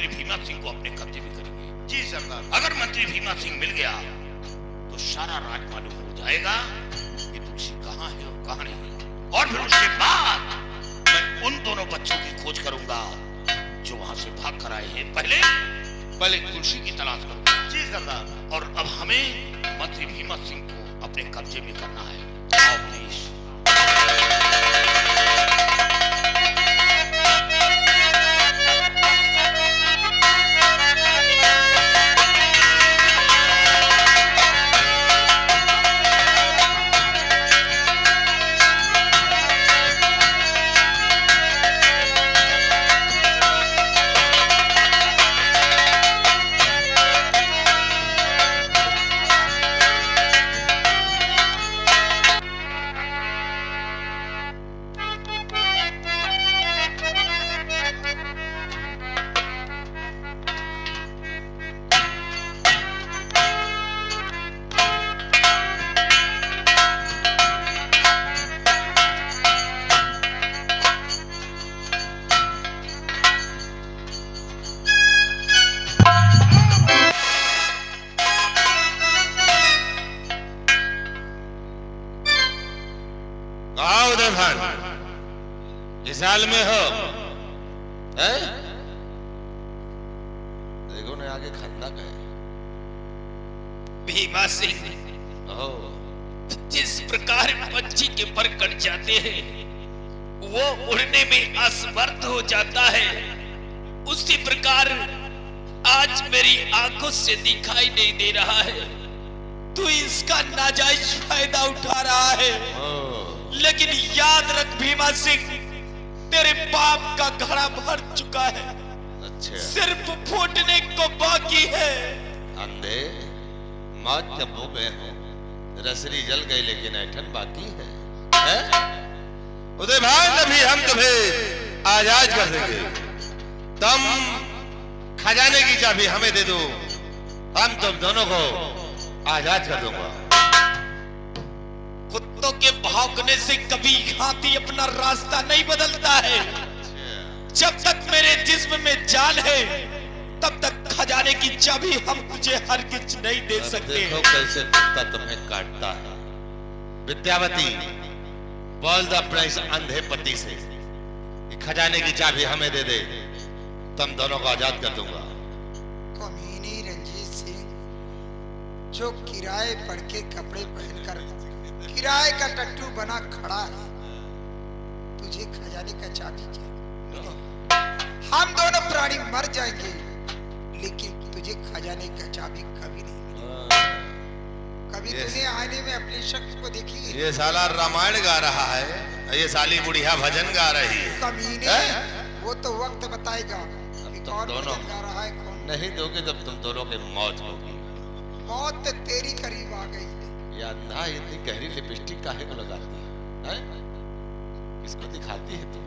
मंत्री भीमा सिंह को अपने कब्जे में करेंगे। जी सरदार। अगर मंत्री भीमा सिंह मिल गया तो सारा राज मालूम हो जाएगा कि तुलसी कहाँ है और कहाँ नहीं। और फिर उसके बाद मैं उन दोनों बच्चों की खोज करूंगा जो वहां से भाग कर आए हैं। पहले तुलसी की तलाश करूंगा। जी सरदार। और अब हमें मंत्री भीमा सिंह को अपने कब्जे में करना है। आओ प्लीज। इस हाल में हो है? देखो ने आगे खन्ना का है। भीमा सिंह जिस प्रकार पंछी के पर कट जाते हैं वो उड़ने में असमर्थ हो जाता है, उसी प्रकार आज मेरी आंखों से दिखाई नहीं दे रहा है। तू इसका नाजायज फायदा उठा रहा है। लेकिन याद रख भीमा सिंह, तेरे पाप का घड़ा भर चुका है। अच्छा। सिर्फ फूटने को बाकी है। अंधे मौत जब हो गए हो, रसरी जल गई लेकिन ऐठन बाकी है? उदय भाई नभी हम तुम्हें आजाद कर देंगे। तुम खजाने की चाबी हमें दे दो, हम तुम दोनों को आजाद कर दूंगा। कुत्तों के भौंकने से कभी हाथी अपना रास्ता नहीं बदलता है। जब तक मेरे जिस्म में जान है तब तक खजाने की चाबी हम तुझे हरगिज नहीं दे सकते। देखो कैसे कुत्ता तुम्हें काटता है। विद्यावती, बोल दो अपने इस अंधे पति से कि खजाने की चाबी हमें दे दे, तुम दोनों को आजाद कर दूंगा। कमीनी रंजीत सिंह, जो किराए पड़ के कपड़े पहनकर किराए का टट्टू बना खड़ा है, तुझे खजाने का चाबी चाहिए? हम दोनों प्राणी मर जाएंगे लेकिन तुझे खजाने का चाबी कभी नहीं मिलेगा। कभी तूने आईने में अपनी शक्ल को देखी है? ये साला रामायण गा रहा है, ये साली बुढ़िया भजन गा रही है। कमीने, वो तो वक्त बताएगा कि कौन भजन गा रहा है कौन नहीं दोगे जब तुम दोनों की मौत होगी। मौत तो तेरी करीब आ गई है। या ना इतनी गहरी लिपस्टिक काहे को लगाती है? किसको दिखाती है तू?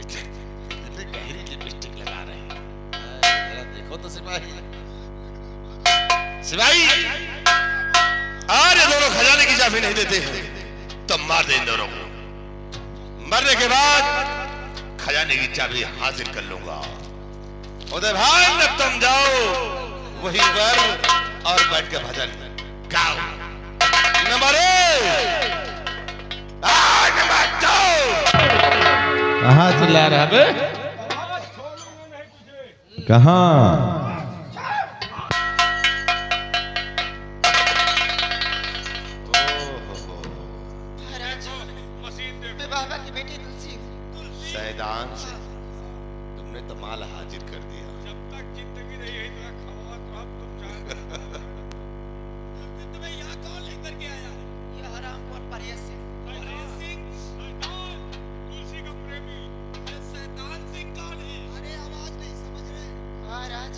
इतनी गहरी लिपस्टिक लगा रहे हैं। जरा देखो तो सिपाही। सिपाही, और ये दोनों खजाने की चाबी नहीं देते हैं तो मार दे इन दोनों को। मरने के बाद खजाने की चाबी हासिल कर लूंगा। उदय भाई जब तुम जाओ वहीं पर और बैठ के भजन गाओ। Number 1, number 2। कहाँ चिल्ला रहा बे? कहाँ? मैं बाबा की बेटी तुलसी हूँ। सैदान से तुमने तो माल हाजिर कर दिया। जब तक जिंदगी रही है इतना खवा तो हम तुम जान। तुम्हें यहाँ कौन लेकर के आया है? ये हरामखोर परहेज सिंह। परहेज सिंह, शैतान, तुलसी का प्रेमी। ये शैतान सिंह कौन है? अरे आवाज नहीं समझ रहे महाराज,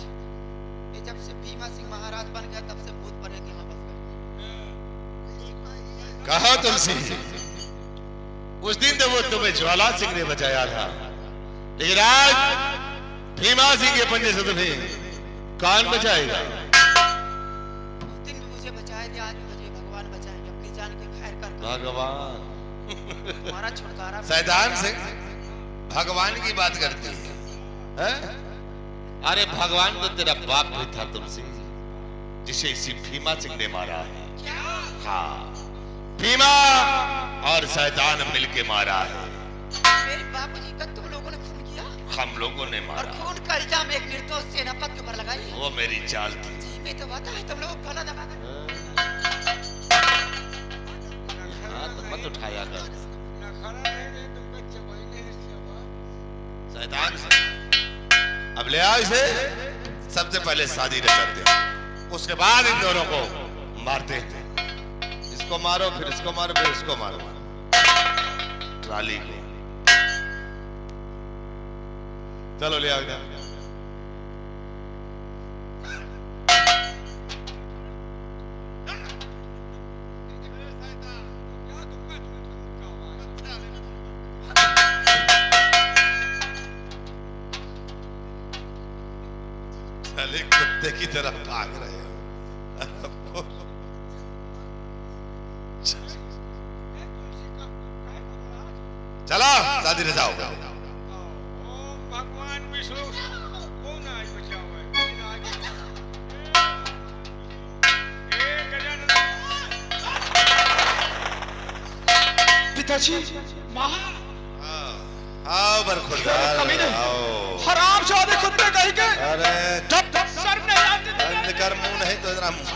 ये जब से भीमा सिंह महाराज बन गया तब से भूत प्रेत यहाँ बस गए। कहा तुलसी, उस दिन तो वो तुम्हें ज्वाला सिंह ने बचाया था, लेकिन आज भीमा सिंह के पंजे से तुम्हें कौन बचाएगा? उस दिन भी मुझे बचाए थे, आज मुझे भगवान बचाएंगे। अपनी जान के खैर कर भगवान। तुम्हारा छुटकारा। सैदान सिंह भगवान की बात करती है? अरे भगवान तो तेरा बाप भी था तुलसी, जिसे इसी भीमा सिंह ने मारा है। हाँ, भीमा और शैतान मिलके मारा है। मेरे बाबूजी का तुम लोगों ने खून किया? हम लोगों ने और मारा। खून का इल्जाम एक निर्दोष सेनापति के ऊपर लगाई? वो मेरी चाल थी। जी मैं तो बता है तुम लोग गला दबा कर। हाथ मत उठाया कर। शैतान से अब ले आओ इसे। सबसे पहले शादी रचाते हैं, उसके बाद इन दोनों को मारते हैं। इसको मारो, फिर इसको मारो, फिर इसको मारो। ट्राली को चलो ले आओ इधर। चले कुत्ते की तरफ भाग रहे हो। चलो शादी रचाओ। भगवान विष्णु कौन आज बचा हुआ है? पिताजी, माँ, आओ बरखुरदार, आओ। हराम जादे कुत्ते कहीं के। अरे शर्म नहीं आती तुझे? बंद कर मुंह, नहीं तो जरा मुंह।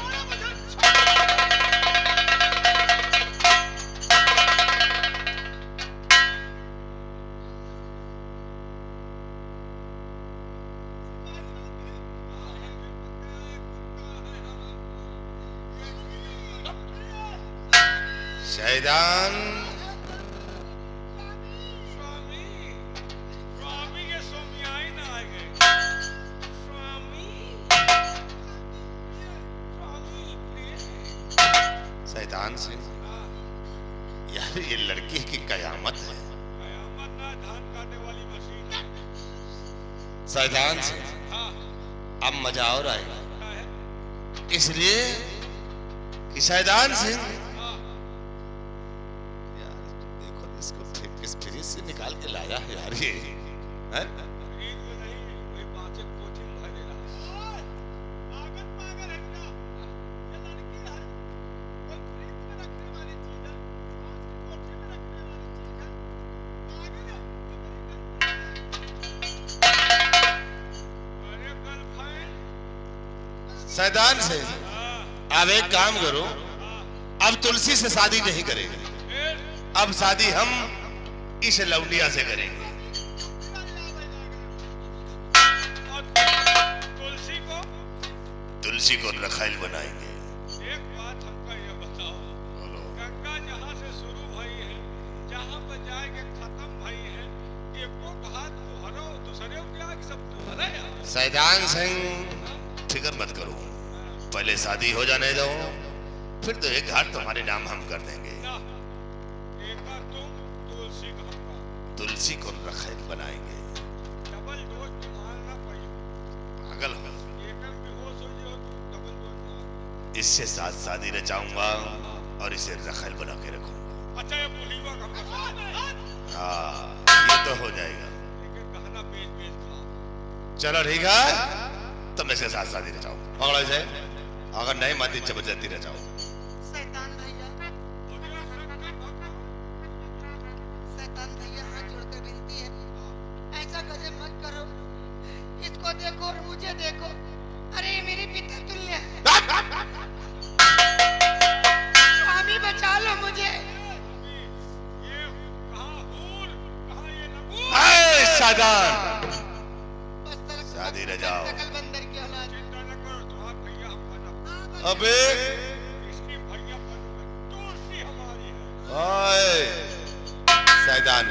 शैतान स्वामी स्वामी के स्वामी आए ना आ गए। स्वामी स्वामी प्लीज। शैतान से यार ये लड़की की कयामत है। कयामत ना, धान काटने वाली मशीन है। शैतान से हाँ अब मजा और आएगा, क्या है? इसलिए कि शैतान सिंह हाँ यार देखो इसको किस फ्रिज से निकाल के लाया है यार ये हैं? फ्रीज में नहीं, वही बातें कोचिंग भर दे रहा है। पागल पागल है क्या? ये लड़की है, कोई फ्रीज में रखने वाली चीज है, बांस की कोठी में रखने वाली चीज है। पागल है, अरे गर्लफ्रेंड। शैतान से हाँ अब एक काम करो, अब तुलसी से शादी नहीं करेंगे, फिर अब शादी हम इस लौंडिया से करेंगे। और तुलसी को तुलसी को रखाइल बनाएंगे। एक बात हमको ये बताओ, बोलो। गंगा जहाँ से शुरू भई है, जहाँ पर जाके खत्म भई है, एको घाट तुहरो दूसरे क्या कि सब तुहरे है? शैतान सिंह फिक्र मत करो, पहले शादी हो जाने दो, फिर तो एक घाट तुम्हारे नाम हम कर देंगे। ना, एक तुम तुलसी का हमका तुलसी को रखाइल बनाएंगे। डबल डोज बीमार ना पड़ी, पागल हो, एक बेहोश हो जाओ तो डबल डोज मार। इससे साथ शादी रचाऊंगा और इसे रखाइल बना के रखूंगा। अच्छा ये पुलिवा का हमका हाँ ये तो हो जाएगा। लेकिन गहना बेच बेच खा। चलो ठीक है, तुम इसके साथ शादी रचाओ। पकड़ो इसे, अगर नहीं मानती जबरदस्ती रचाओ। शैतान भैया, शैतान भैया हाथ जोड़कर विनती है, ऐसा गजब मत करो। इसको देखो और मुझे देखो, अरे ये मेरे पिता तुल्य है। स्वामी बचा लो मुझे। ये कहाँ हूर, कहाँ ये नबूर। ऐ शैतान, बस तरक शादी रचाओ। शकल बंदर की औलाद। चिंता न करो, तुम्हारा भैया हमका ना, अबे इसकी भैया बनोगे, तुलसी हमारी है। ओए शैतान,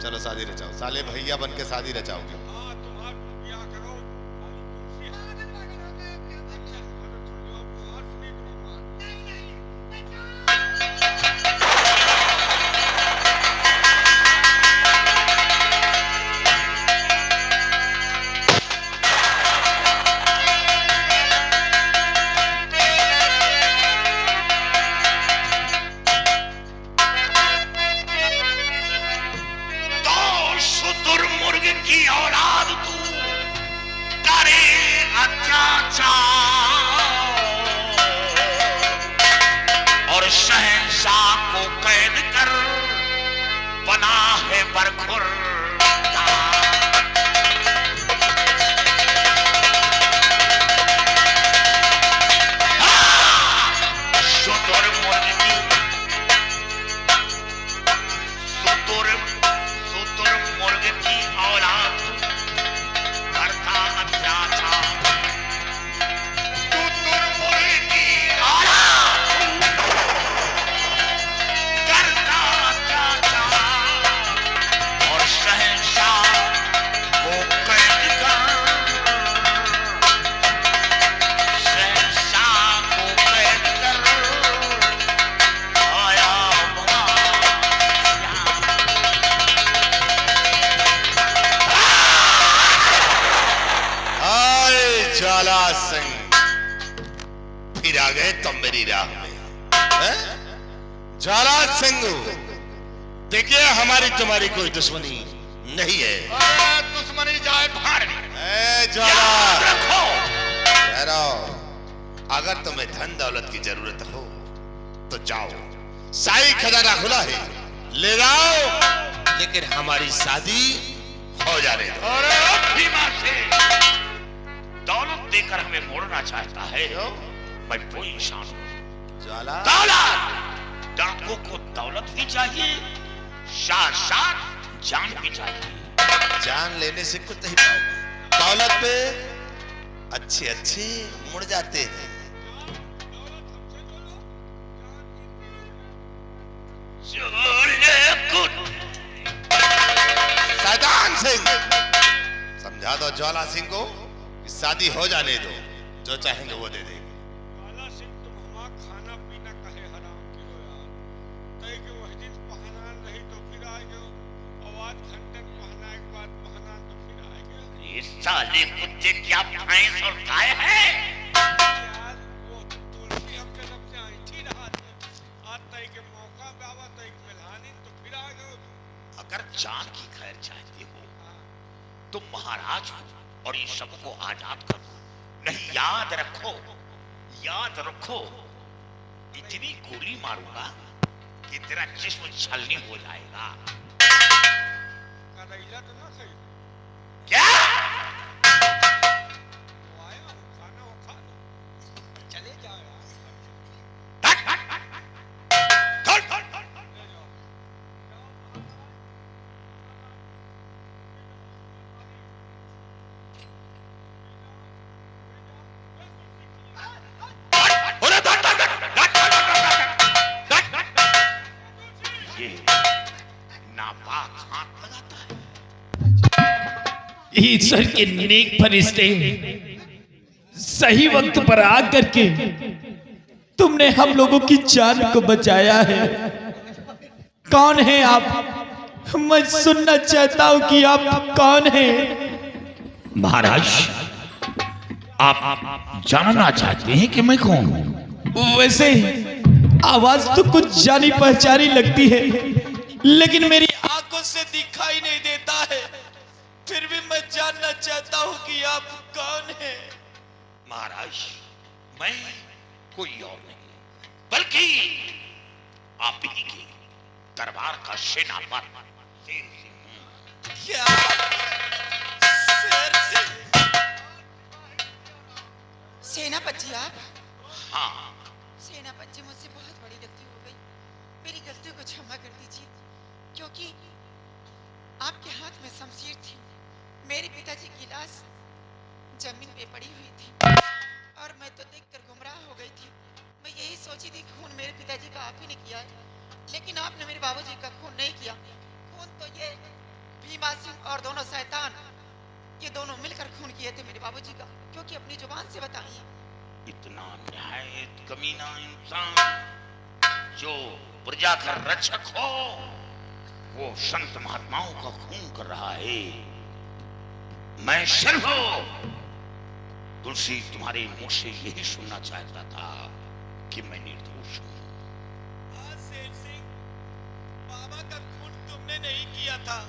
चलो शादी रचाओ। साले भैया बन के शादी रचाओगे। हाँ तुम्हारा ब्याह करो, हमारी तुलसी है। अच्छा, अरे थोड़ी और तुम्हारा सुनी तो बात। तो शुतुर मुर्ग की औलाद अत्याचार और शहंशाह को कैद कर बना है बरखुरदार। शुतुरमुर्ग की औलाद करता अत्याचार, शुतुरमुर्ग की औलाद करता अत्याचार और शहंशाह को कैद कर, शहंशाह को कैद कर आया ज्वाला सिंह फिर आ गए तुम मेरी राह में, हैं? ज्वाला सिंह, देखिए हमारी तुम्हारी कोई दुश्मनी नहीं है। दुश्मनी जाए भाड़ में। ज्वाला रखो, ठहरो, अगर तुम्हें धन दौलत की जरूरत हो तो जाओ, शाही खजाना खुला है, ले जाओ, लेकिन हमारी शादी हो जाने दो। और भीमा से दौलत देकर हमें मोड़ना चाहता है, मैं वो इंसान हूं। ज्वाला, दौलत, डाकू को दौलत भी चाहिए, साथ जान भी चाहिए। जान लेने से कुछ नहीं पाओगे, दौलत पे अच्छे अच्छे मुड़ जाते हैं। शैतान सिंह, समझा दो ज्वाला सिंह को कि शादी हो जाने दो, जो चाहेंगे वो दे देंगे। ज्वाला सिंह, तुम हमारा खाना पीना कहे हराम किलो यार। तय के वह दिन पहना नहीं तो फिर आएगे, आवाज घंटन पहना एक बात पहना तो फिर आएगे। ये साले कुत्ते क्या भैंस और गाय है? यार वो तुलसी हमसे सबसे ऐठी रहा थे, आज तय के मौका पे आवा तय के मिलानी तो फिर आएगे। अगर जान की खैर चाहते हो तुम महाराज हो और ये सबको आजाद करो, नहीं याद रखो, याद रखो, इतनी गोली मारूंगा कि तेरा जिस्म छलनी हो जाएगा। करैला तो ना सही, क्या? तो आया हूँ खाना वो खा लो, चले जाओ यार, हट, हट, हट, हट, हट, हट, हट। ले जाओ। ये नापाक हाथ लगाता है। ईश्वर के नेक फरिश्ते सही वक्त पर आकर के तुमने हम लोगों की जान को बचाया है। कौन है आप? मैं सुनना चाहता हूं कि आप कौन हैं? महाराज, आप जानना चाहते हैं कि मैं कौन हूं? वैसे आवाज तो कुछ जानी पहचानी लगती है, लेकिन मेरी आंखों से दिखाई नहीं देता है। फिर भी मैं जानना चाहता हूं कि आप कौन हैं? महाराज, मैं कोई और नहीं बल्कि आप ही के दरबार का सेनापति शेर सिंह हूं। क्या? शेर सिंह? सेनापति आप? हाँ, सेनापति, मुझसे बहुत बड़ी गलती हो गई, मेरी गलती को क्षमा कर दीजिए, क्योंकि आपके हाथ में शमशीर थी, मेरे पिताजी की लाश जमीन पे पड़ी हुई थी और मैं तो देखकर गुमराह हो गई थी। मैं यही सोची थी खून मेरे पिताजी का आप ही ने किया है, लेकिन आपने मेरे बाबूजी का खून नहीं किया। खून तो ये भीमा सिंह और दोनों शैतान, ये दोनों मिलकर खून किए थे मेरे बाबूजी का, क्योंकि अपनी जुबान से बताइए। इतना न्याय कमीना इंसान जो प्रजा का रक्षक हो, वो संत महात्माओं का खून कर रहा है। मैं सिर्फ तुलसी तुम्हारे मुंह से यही सुनना चाहता था कि मैं निर्दोष हूं। शेर सिंह, बाबा का खून तुमने नहीं किया था,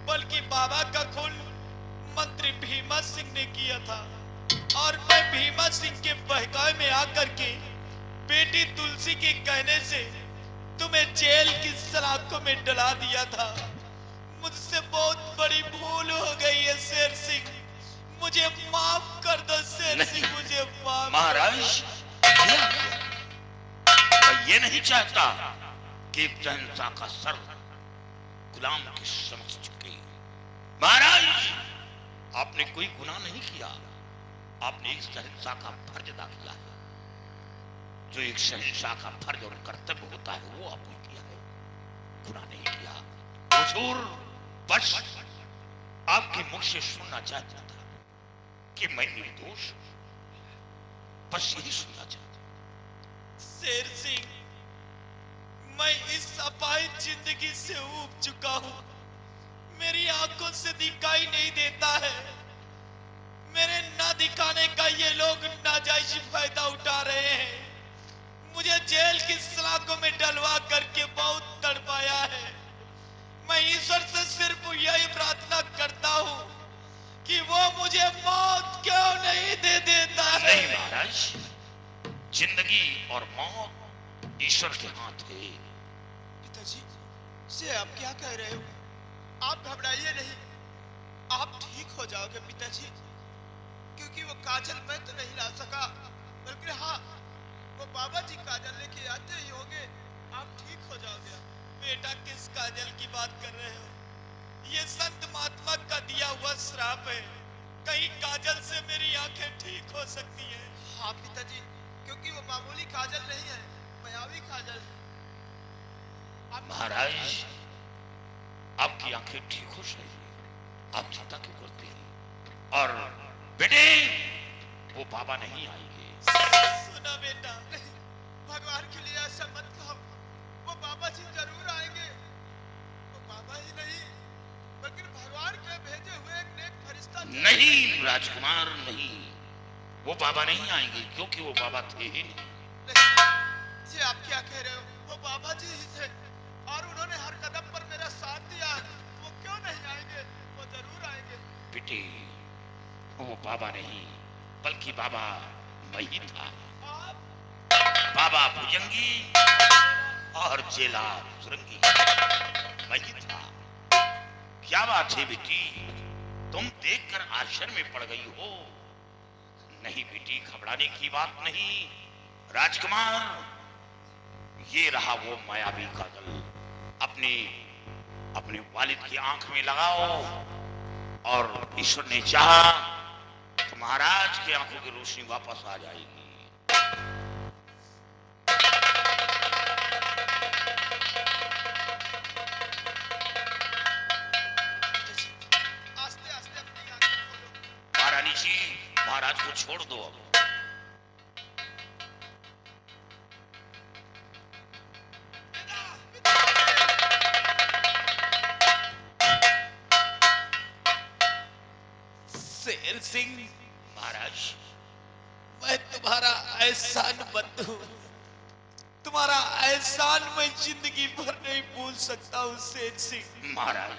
बल्कि बाबा का खून मंत्री भीमा सिंह ने किया था। और मैं भीमा सिंह के बहकावे में आकर के बेटी तुलसी के कहने से तुम्हें जेल की सलाखों में डला दिया था। मुझसे बहुत बड़ी भूल हो गई है शेर सिंह, मुझे माफ कर दो शेर सिंह, मुझे माफ। महाराज मैं ये नहीं चाहता कि एक शहंशाह का सर गुलाम की समझ चुके। महाराज आपने कोई गुनाह नहीं किया, आपने एक शहंशाह का फर्ज अदा किया है। जो एक शहंशाह का फर्ज और कर्तव्य होता है वो आपने किया है, गुनाह नहीं किया। हुजूर बस आपके मुख से सुनना चाहता था कि मैं निर्दोष, बस यही सुनना चाहता। शेर सिंह, मैं इस अपाहिज जिंदगी से ऊब चुका हूं, मेरी आंखों से दिखाई नहीं देता है। मेरे ना दिखाने का ये लोग नाजायज फायदा उठा रहे हैं। मुझे जेल की सलाखों में डलवा करके बहुत तड़पाया है। मैं ईश्वर से सिर्फ यही प्रार्थना करता हूं कि वो मुझे मौत क्यों नहीं दे देता है। नहीं महाराज, जिंदगी और मौत ईश्वर के हाथ है। पिताजी, से आप क्या कह रहे हो? आप घबराइए नहीं, आप ठीक हो जाओगे पिताजी। क्योंकि वो काजल मैं तो नहीं ला सका, बल्कि हाँ वो बाबा जी काजल लेके आते ही होंगे, आप ठीक हो जाओगे। बेटा किस काजल की बात कर रहे हो? ये संत महात्मा का दिया हुआ श्राप है, कहीं काजल से मेरी आंखें ठीक हो सकती हैं। हाँ पिताजी, क्योंकि वो मामूली काजल नहीं है, मायावी काजल है। महाराज आपकी आंखें ठीक हो जाएगी, आप चिंता क्यों करते हैं? और बेटे वो बाबा नहीं आएंगे। सुना बेटा, भगवान के लिए ऐसा मत कहो। वो बाबा जी जरूर आएंगे। वो बाबा ही नहीं बल्कि भगवान के भेजे हुए एक नेक फरिश्ता। नहीं राजकुमार नहीं, वो बाबा नहीं आएंगे, क्योंकि वो बाबा थे ही नहीं। ये आप क्या कह रहे हो? वो बाबा जी ही थे और उन्होंने हर कदम पर मेरा साथ दिया। वो क्यों नहीं आएंगे? वो जरूर आएंगे। बेटे वो बाबा नहीं बल्कि बाबा मैं ही था। बाबा भुजंगी और चेला सुरंगी मैं ही था। क्या बात है बेटी, तुम देखकर आश्चर्य में पड़ गई हो। नहीं बेटी, घबराने की बात नहीं। राजकुमार ये रहा वो मायावी काजल, अपने अपने वालिद की आंख में लगाओ और ईश्वर ने चाहा तो महाराज की आंखों की रोशनी वापस आ जाएगी। आस्ते आस्ते अपनी आंखें खोलो। महारानी जी महाराज को छोड़ दो अब। शेर सिंह, महाराज मैं तुम्हारा एहसान बंद हूँ। तुम्हारा एहसान मैं जिंदगी भर नहीं भूल सकता हूँ शेर सिंह। महाराज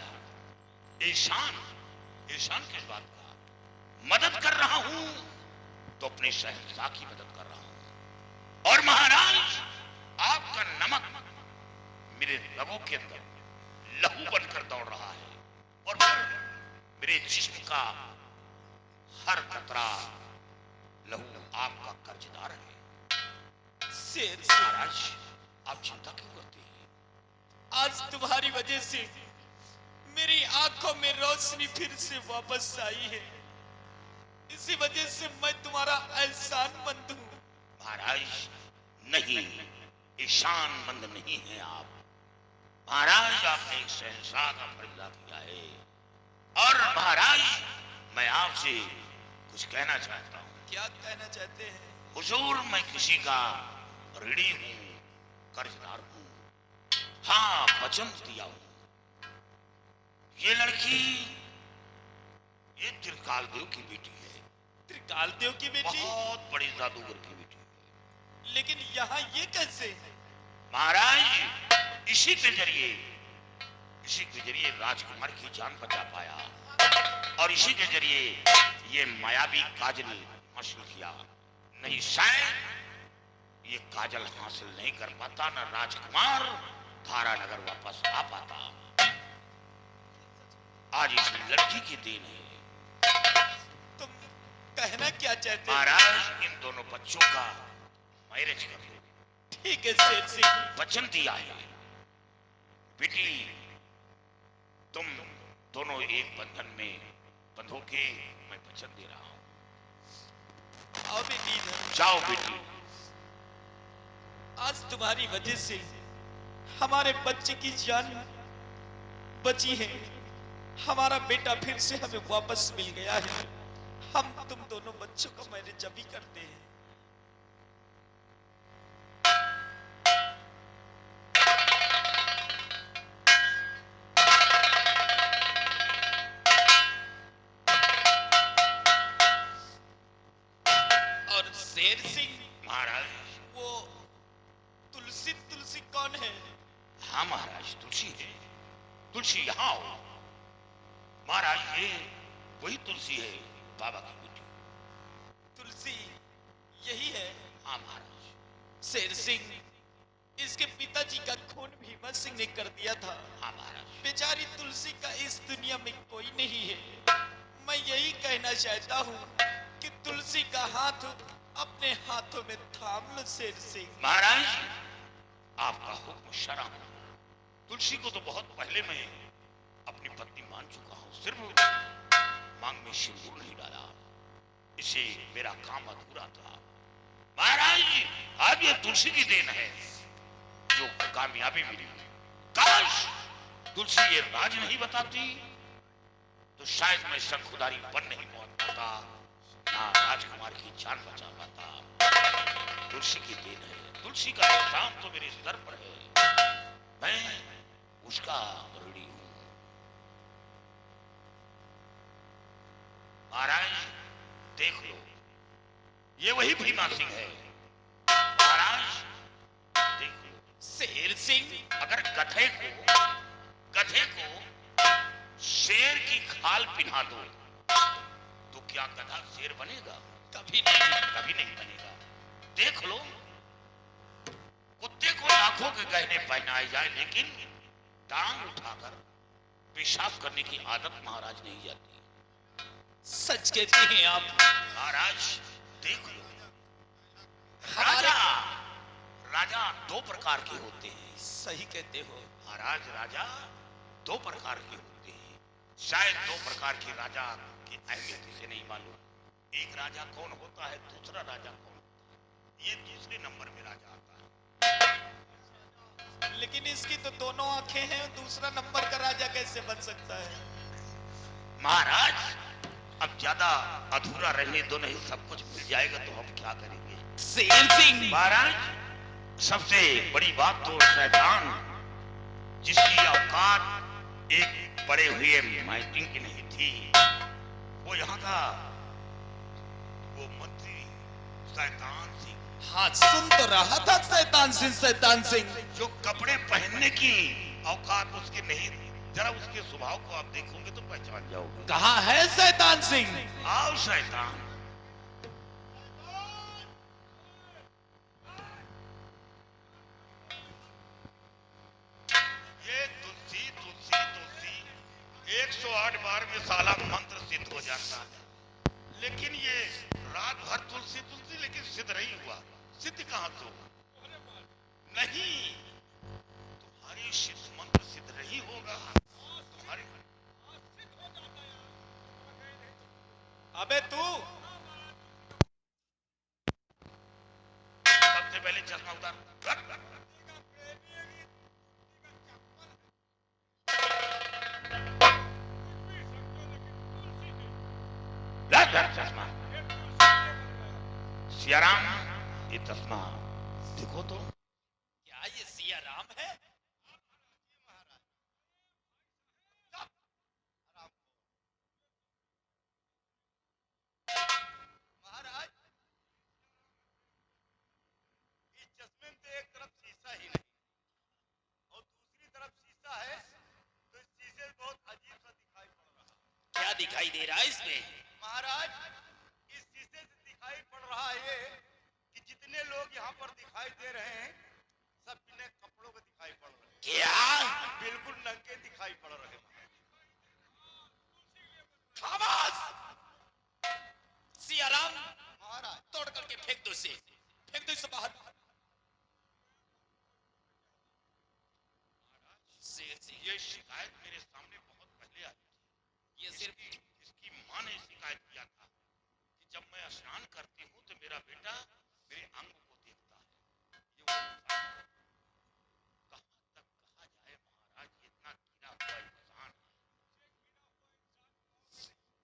ईशान ईशान किस बात का? मदद कर रहा हूं तो अपने शहंशाह की मदद कर रहा हूं। और महाराज आपका नमक मेरे रगों के अंदर लहू बनकर दौड़ रहा है और फिर मेरे जिस्म का हर कतरा लहू आपका कर्जदार है। शेर सिंह, महाराज आप चिंता क्यों करते हैं? आज तुम्हारी वजह से मेरी आंखों में रोशनी फिर से वापस आई है। इसी वजह से मैं तुम्हारा एहसानमंद हूँ। महाराज नहीं, ईशानमंद नहीं है आप। महाराज आपने एक शहंशाह का फर्ज अदा किया है। और महाराज मैं आपसे कुछ कहना चाहता हूँ। क्या कहना चाहते हैं? हुजूर मैं किसी का ऋणी हूँ, कर्जदार हूँ। हाँ वचन दिया हूँ। ये लड़की ये त्रिकाल देव की बेटी है। त्रिकाल देव की बेटी? बहुत बड़ी जादूगर की बेटी है। लेकिन यहाँ ये कैसे? महाराज इसी के जरिए राजकुमार की जान बचा पाया और इसी के जरिए ये मायावी काजल हासिल किया, नहीं शायद ये काजल हासिल नहीं कर पाता, न राजकुमार तारानगर वापस आ पाता। आज इस लड़की की देन है। तुम कहना क्या चाहते हो? महाराज, इन दोनों बच्चों का मैरिज कर दो। ठीक है शेर सिंह। वचन दिया है। बेटी, तुम दोनों एक बंधन में बंधोगे, मैं वचन दे रहा हूं। आओ बेटी इधर। जाओ बेटी। आज तुम्हारी वजह से हमारे बच्चे की जान बची है। हमारा बेटा फिर से हमें वापस मिल गया है। हम तुम दोनों बच्चों का मैरिज अभी करते हैं। और शेर सिंह, महाराज, वो तुलसी तुलसी कौन है? हाँ महाराज, तुलसी है। तुलसी यहाँ आओ। महाराज, ये वही तुलसी है, बाबा की बेटी। तुलसी यही है? हाँ महाराज। शेर सिंह, इसके पिताजी का खून भीमा सिंह ने कर दिया था। हाँ महाराज। बेचारी तुलसी का इस दुनिया में कोई नहीं है। मैं यही कहना चाहता हूँ कि तुलसी का हाथ अपने हाथों में थाम लो शेर सिंह। महाराज, आपका हुक्म शरा। तुलसी को तो बहुत पहले मैं अपनी पत्नी मान चुका हूँ, सिर्फ मांग में सिंदूर नहीं डाला, इसे मेरा काम अधूरा था। महाराज, आज ये तुलसी की देन है जो कामयाबी मिली। काश तुलसी ये राज नहीं बताती तो शायद मैं शंखुधारी बन नहीं पहुंच पाता, ना राजकुमार की जान बचा पाता। तुलसी की देन है। तुलसी का एहसान तो मेरे सर पर है, मैं उसका ऋणी हूं। महाराज, देख लो, ये वही भीमा सिंह है। महाराज, देख लो। शेर सिंह, अगर गधे को शेर की खाल पिन्हा दो तो क्या गधा शेर बनेगा? कभी नहीं। कभी नहीं बनेगा। देख लो, कुत्ते को लाखों के गहने पहनाए जाए लेकिन टांग उठाकर पेशाब करने की आदत महाराज नहीं जाती। सच कहते हैं आप। महाराज, देख लो, राजा राजा दो प्रकार के होते हैं। सही कहते हो महाराज, राजा दो प्रकार के होते हैं। शायद दो प्रकार के राजा की अहमियत इसे नहीं मालूम। एक राजा कौन होता है, दूसरा राजा कौन होता है, ये दूसरे नंबर में राजा आता है। लेकिन इसकी तो दोनों आंखें हैं, दूसरा नंबर का राजा कैसे बन सकता है? महाराज, अब ज्यादा अधूरा रहने दो, नहीं सब कुछ मिल जाएगा तो हम क्या करेंगे? शेर सिंह, महाराज, सबसे बड़ी बात तो शैतान, जिसकी औकात एक पड़े हुए माइटिंग की नहीं थी, वो यहाँ का वो मंत्री शैतान सिंह। हाँ, सुन तो रहा था शैतान सिंह, शैतान सिंह। जो कपड़े पहनने की औकात उसके नहीं, जरा उसके स्वभाव को आप देखोगे तो पहचान जाओगे। कहाँ है शैतान सिंह? आओ शैतान। ये तुलसी तुलसी तुलसी 108 बार में साला मंत्र सिद्ध हो जाता है, लेकिन ये रात भर तुलसी तुलसी लेकिन सिद्ध नहीं हुआ। सिद्ध कहां से होगा? नहीं, तुम्हारी सिद्ध मंत्र सिद्ध नहीं होगा। तुम्हारी अबे तू, सबसे पहले चश्मा उतार। चश्मा। सियाराम, ये चश्मा देखो तो। क्या ये सिया राम है? महाराज, इस चश्मे में तो एक तरफ शीशा ही नहीं और दूसरी तरफ शीशा है, तो इस शीशे से बहुत अजीब सा दिखाई पड़ रहा। क्या दिखाई दे रहा है इसमें? महाराज, इस शीशे से दिखाई यहाँ पर दिखाई दे रहे हैं सब बिना कपड़ों के दिखाई पड़ रहे हैं, क्या? बिल्कुल नंगे दिखाई पड़ रहे हैं। खामोश! सियाराम, महाराज तोड़ करके फेंक दो इसे, फेंक दो इसे बाहर। शेर सिंह, ये शिकायत मेरे सामने बहुत पहले आई थी। ये सिर्फ इसकी माँ ने शिकायत किया था कि जब मैं स्नान करती हूँ तो मेरा बेटा मेरे अंग को देखता है। ये वो इंसान है। कहाँ तक कहा जाए महाराज, ये इतना गिरा हुआ इंसान है।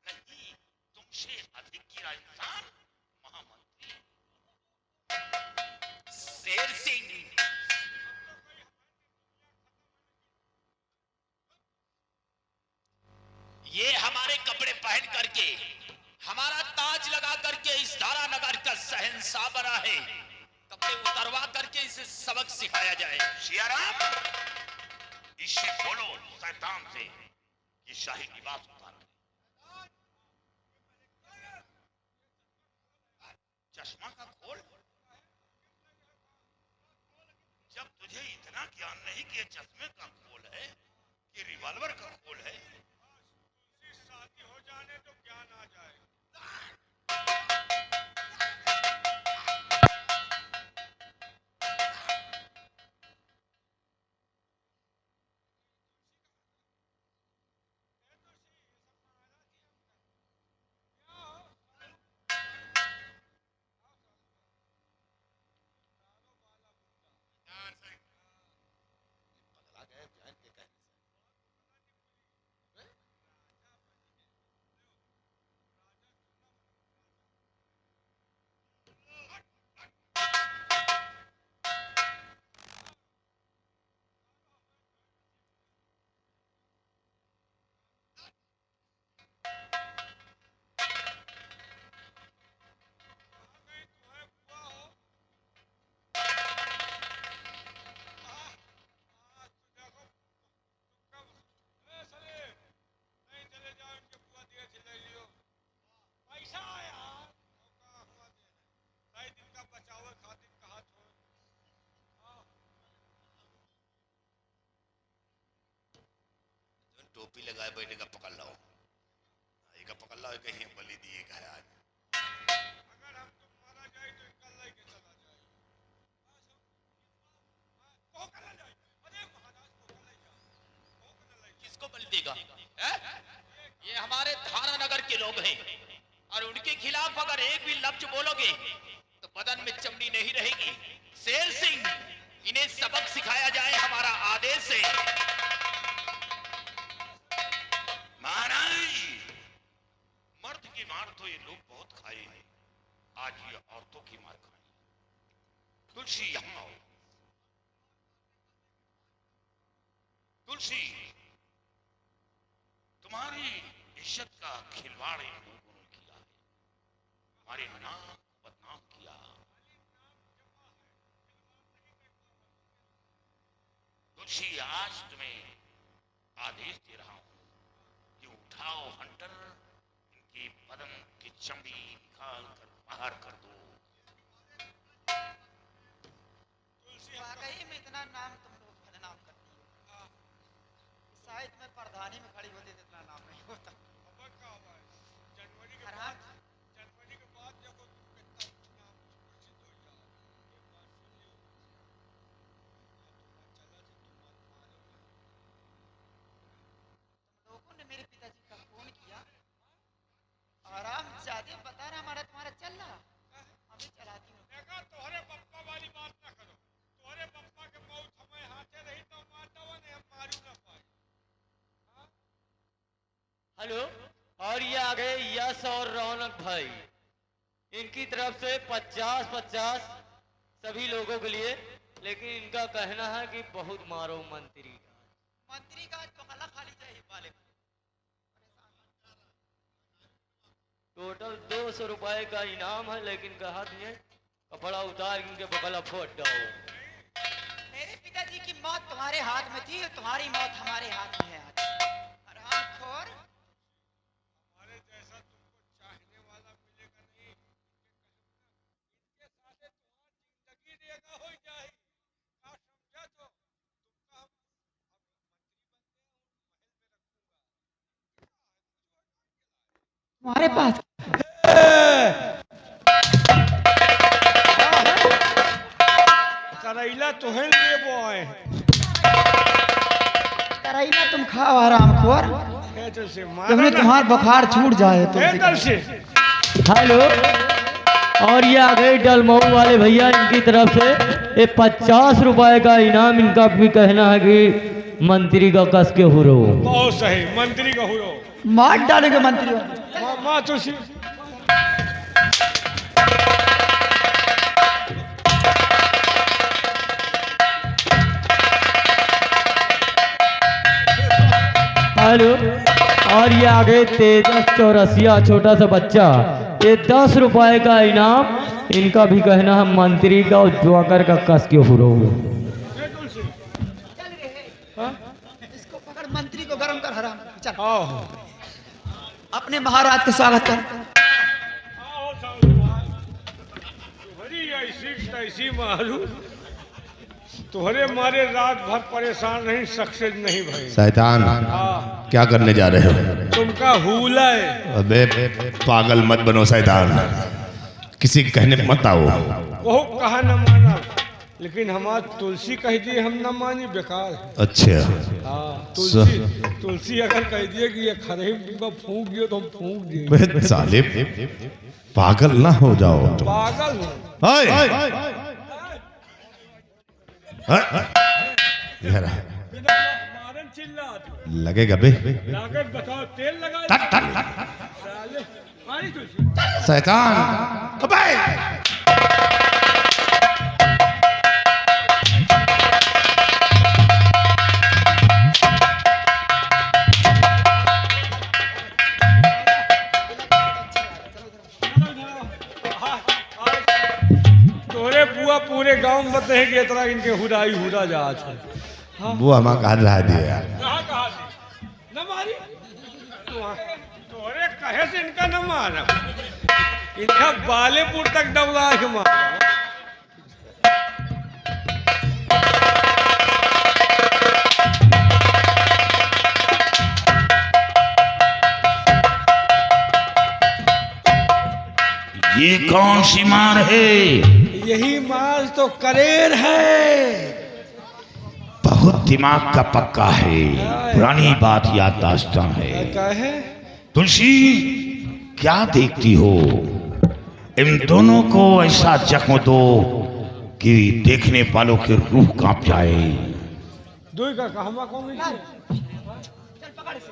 नहीं, तुमसे अधिक गिरा इंसान महामंत्री। शेर सिंह, ये हमारे कपड़े पहन करके, हमारा ताज लगा करके इस धारा नगर का शहंशाह बना है। कपड़े उतरवा करके इसे सबक सिखाया जाए। सियाराम, इससे बोलो शैतान से कि शाही लिबास उतार ले। चश्मा का खोल। जब तुझे इतना ज्ञान नहीं कि ये चश्मे का खोल है कि रिवॉल्वर का खोल है। शादी हो जाने तो ज्ञान आ जाए। पगला गए जान के कहने से। टोपी लगाए बैठे का पकड़ लो, एक का पकड़ लो, कहीं बलि दिए गया आज। अगर हम तुम मारा जाए तो इनका लेके चला जाए। कोकला जाए। अरे महाराज कोकला जाए। कोकला जाए। किसको बलि देगा? ये हमारे धारा नगर के लोग हैं और उनके खिलाफ अगर एक भी लफ्ज बोलोगे तो बदन में चमड़ी नहीं रहेगी। शेर सिंह, इन्हें सबक सिखाया जाए हमारा आदेश है। महाराज, मर्द की मार तो ये लोग बहुत खाए हैं, आज ये औरतों की मार खाएं। तुलसी यहाँ आओ। तुलसी, तुम्हारी इज्जत का खिलवाड़ इन लोगों ने किया है, हमारे नाम को बदनाम किया। तुलसी, आज तुम्हें आदेश दे रहा हूं कि उठाओ हंटर, इनकी बदन की चमड़ी निकाल कर बाहर कर दो। वाकई में इतना नाम तुम लोग बदनाम करती हो। शायद मैं प्रधानी में खड़ी होती तो इतना नाम नहीं होता। जनवरी के हराम। बाद, जनवरी के बाद देखो तुम कितना नाम प्रसिद्ध हो जाओ। ये बात सुन लियो। तुम्हारा चला से तुम्हारा मालूम है। तुम लोगों ने मेरे पिताजी का खून किया। आराम ज्यादा बता रहा हमारा तुम्हारा चल रहा। अभी चलाती हूँ। देखा, तोहरे पप्पा वाली बात ना करो। तोहरे पप्पा के मौत हमें हाथे रही तो मारता हुआ नहीं, हम मारू ना पाए। हाँ? हेलो, और ये आ गए यश और रौनक भाई। इनकी तरफ से 50-50 सभी लोगों के लिए, लेकिन इनका कहना है कि बहुत मारो मंत्री का। मंत्री का तो गला खाली चाहिए वाले। टोटल 200 रुपए का इनाम है, लेकिन कहा दिए कपड़ा उतार के इनके बगला फोड़ दो। मेरे पिताजी की मौत तुम्हारे हाथ में थी और तुम्हारी मौत हमारे हाथ में है आज। हरामखोर। हमारे जैसा तुमको चाहने वाला मिलेगा नहीं। इनके साथ तुम्हारी जिंदगी हमारे पास करैला तुहन देबो है कराइना तुम खाओ आराम खोर ए तो से जब मारा तुम्हार बुखार छूट जाए तो ए दल से हेलो, और ये आ गए डलमऊ वाले भैया, इनकी तरफ से ये 50 रुपए का इनाम। इनका भी कहना है कि मंत्री का कस के हुरो। बहुत सही, मंत्री का हुरो मार डालेंगे मंत्री मां तुसी हेलो, और ये आ गए तेजस चौरसिया, छोटा सा बच्चा, ये 10 रुपए का इनाम। इनका भी कहना है मंत्री का और जोकर का कस के हुरो। इसको पकड़, मंत्री को गरम कर हराम। चल आओ अपने महाराज का स्वागत कर। आओ तुम्हारी ऐसी तैसी मारू तुम्हारे मारे रात भर परेशान नहीं, सक्सेस नहीं भाई। शैतान, हाँ क्या करने जा रहे हो? तुमका हुला है। अबे पागल मत बनो शैतान, किसी के कहने पे मत आओ। वो कहा न माना, लेकिन हमार तुलसी कह दिए हम न मानी, बेकार है। अच्छा, हाँ तुलसी अगर कह दिए कि ये खरे में फूंक दियो तो हम फूंक दिए। बे साले, पागल ना हो जाओ तुम। पागल हो हाय इधर आ। मारन चिल्ला लगेगा बे लागत बताओ, तेल लगा साले मारी तुलसी। शैतान। अबे तोरे बुआ पूरे गांव में बताए कि इतना इनके हुदाई हुदा जात है। वो हमा कहा रहा दिया। कहा न मारी तोरे कहे से इनका न मारा, इनका बालेपुर तक दौड़ा के मारा। ये कौन सी मार है? यही मार तो करेर है। बहुत दिमाग का पक्का है, पुरानी बात याददाश्त है। क्या है? तुलसी, क्या देखती हो? इन दोनों को ऐसा जख्म दो कि देखने वालों की रूह कांप जाए। दुई का कहमा कौन है? चल पकड़ इसे,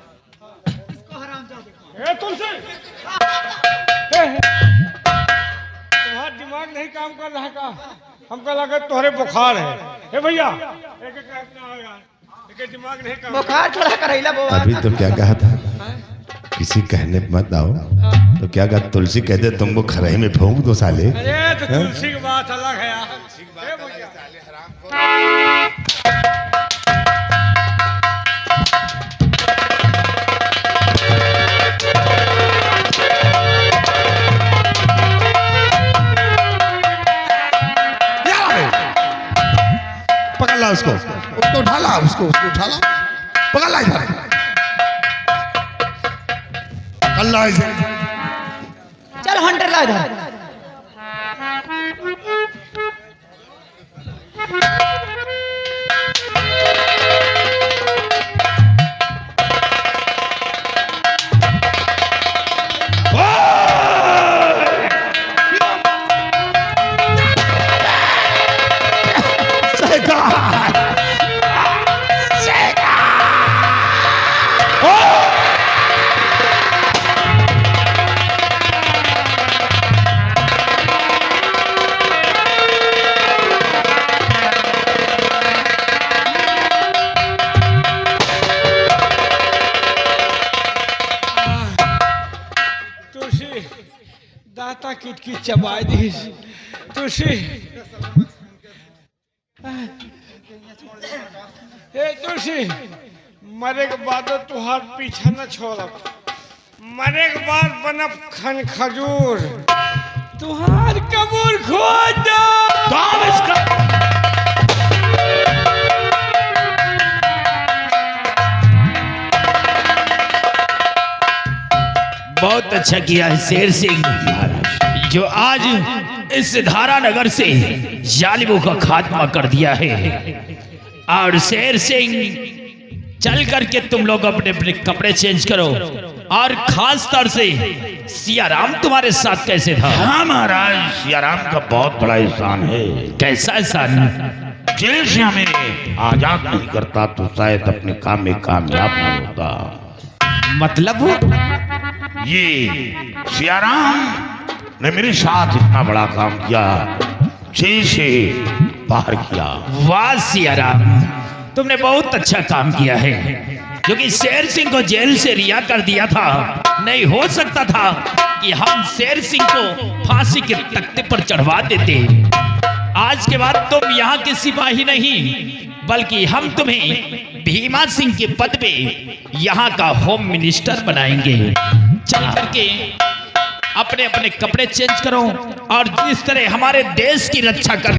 इसको हराम जाओ। ए तुलसी, तुम्हारा दिमाग नहीं काम कर रहा का? हमको लगा तुम्हारे बुखार है। ए भैया एक दिमाग नहीं काम। बुखार चढ़ा करैला बोआ। अभी तो क्या कहा था? किसी कहने पे मत आओ। तो क्या कहा? तुलसी कहते तुमको खराही में फूंक दो साले। अरे तो तुलसी की बात अलग है यार। ए भैया पकड़ ला उसको उठा ला, उसको उठा ला, पकड़ ला इधर, पकड़ ला इसे। चल हंटर ला इधर। दाता किट की चबाई दी तुलसी। ए तुलसी, मरे के बाद तुहार पीछा न छोड़ब। मरे के बाद बनब खन खजूर, तुहार कबूर खोज दो। बहुत अच्छा किया है शेर सिंह, जो आज इस धारा नगर से जालिमों का खात्मा कर दिया है। और शेर सिंह, चल करके तुम लोग अपने अपने कपड़े चेंज करो, और खास तौर से सियाराम तुम्हारे साथ कैसे था? हाँ महाराज, सियाराम का बहुत बड़ा एहसान है। कैसा एहसान? जेल से हमें आजाद नहीं करता तो शायद अपने काम में कामयाब नहीं होता। मतलब ये सियाराम ने मेरे साथ इतना बड़ा काम किया, जेल से बाहर किया। वाह सियाराम, तुमने बहुत अच्छा काम किया है, क्योंकि शेर सिंह को जेल से रिहा कर दिया था। नहीं हो सकता था कि हम शेर सिंह को फांसी के तख्ते पर चढ़वा देते। आज के बाद तुम यहाँ के सिपाही नहीं, बल्कि हम तुम्हें भीमा सिंह के पद पे यहाँ का होम मिनिस्टर बनाएंगे। चल करके अपने अपने कपड़े चेंज करो, और जिस तरह हमारे देश की रक्षा कर